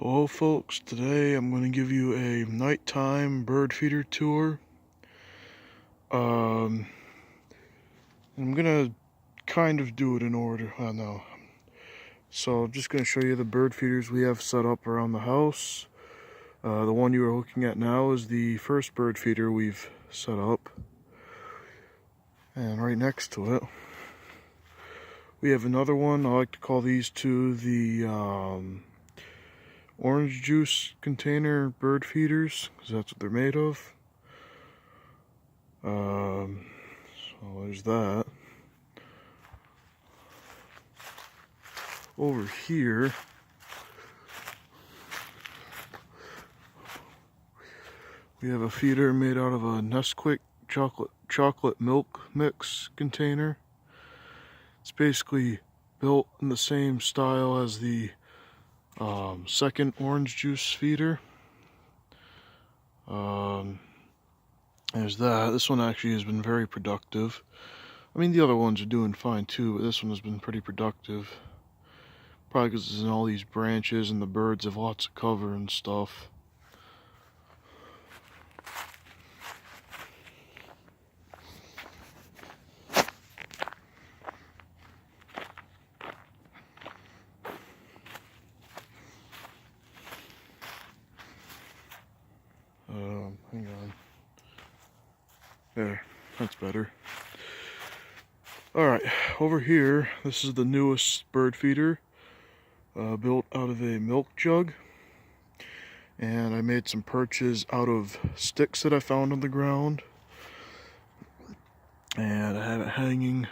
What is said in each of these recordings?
Hello folks, today I'm going to give you a nighttime bird feeder tour. I'm going to kind of do it in order, I know. So I'm just going to show you the bird feeders we have set up around the house. The one you are looking at now is the first bird feeder we've set up. And right next to it, we have another one. I like to call these two the orange juice container bird feeders, because that's what they're made of. So there's that. Over here, we have a feeder made out of a Nesquik chocolate milk mix container. It's basically built in the same style as the second orange juice feeder. There's that. This one actually has been very productive. I mean, the other ones are doing fine too, but this one has been pretty productive. Probably because it's in all these branches and the birds have lots of cover and stuff. Hang on. There, that's better. Alright, over here, this is the newest bird feeder, built out of a milk jug. And I made some perches out of sticks that I found on the ground. And I have it hanging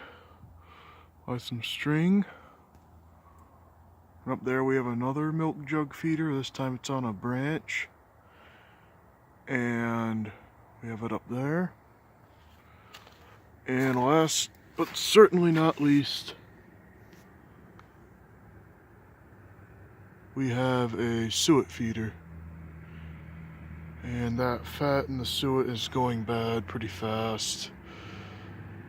by some string. And up there we have another milk jug feeder. This time it's on a branch. And we have it up there. And last but certainly not least, we have a suet feeder. And that fat in the suet is going bad pretty fast.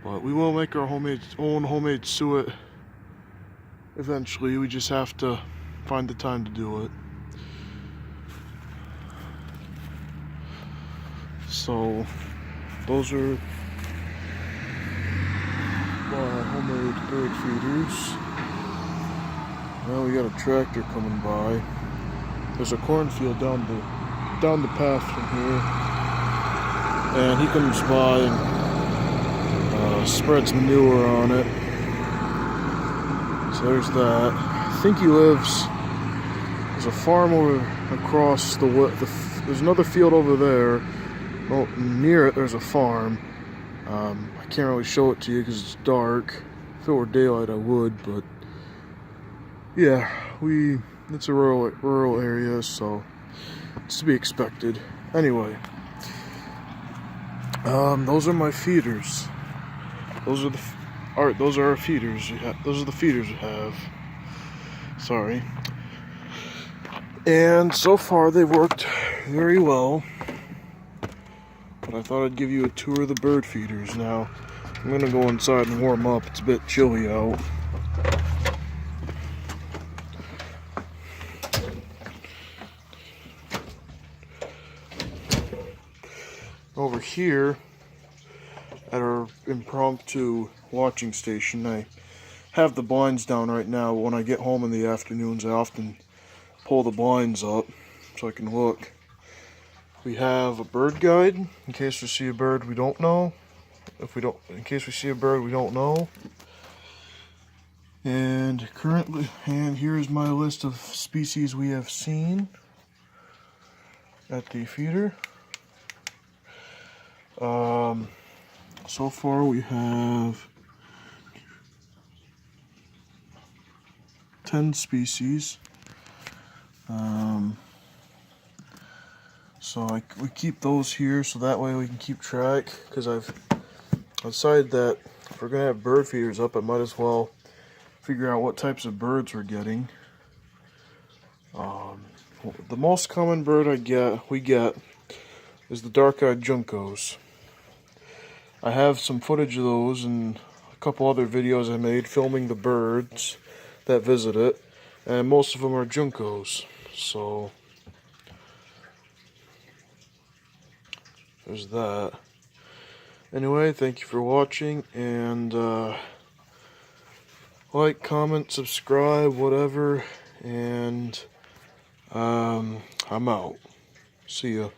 But we will make our own homemade suet eventually. We just have to find the time to do it. So those are our homemade bird feeders. Now we got a tractor coming by. There's a cornfield down the path from here, and he comes by and spreads manure on it. So there's that. I think he lives. There's a farm over across there's another field over there. Well, near it there's a farm. I can't really show it to you because it's dark. If it were daylight I would, but yeah, it's a rural area, so it's to be expected. Anyway, those are my feeders. Those are our feeders. Those are the feeders we have. Sorry. And so far they've worked very well. But I thought I'd give you a tour of the bird feeders now. I'm gonna go inside and warm up. It's a bit chilly out. Over here at our impromptu watching station, I have the blinds down right now. When I get home in the afternoons, I often pull the blinds up so I can look. We have a bird guide in case we see a bird we don't know. In case we see a bird we don't know. And here is my list of species we have seen at the feeder. So far we have 10 species. So we keep those here so that way we can keep track, because I've decided that if we're going to have bird feeders up, I might as well figure out what types of birds we're getting. The most common bird we get is the dark-eyed juncos. I have some footage of those and a couple other videos I made filming the birds that visit it, and most of them are juncos. So there's that. Anyway, thank you for watching, and like, comment, subscribe, whatever, and I'm out. See ya.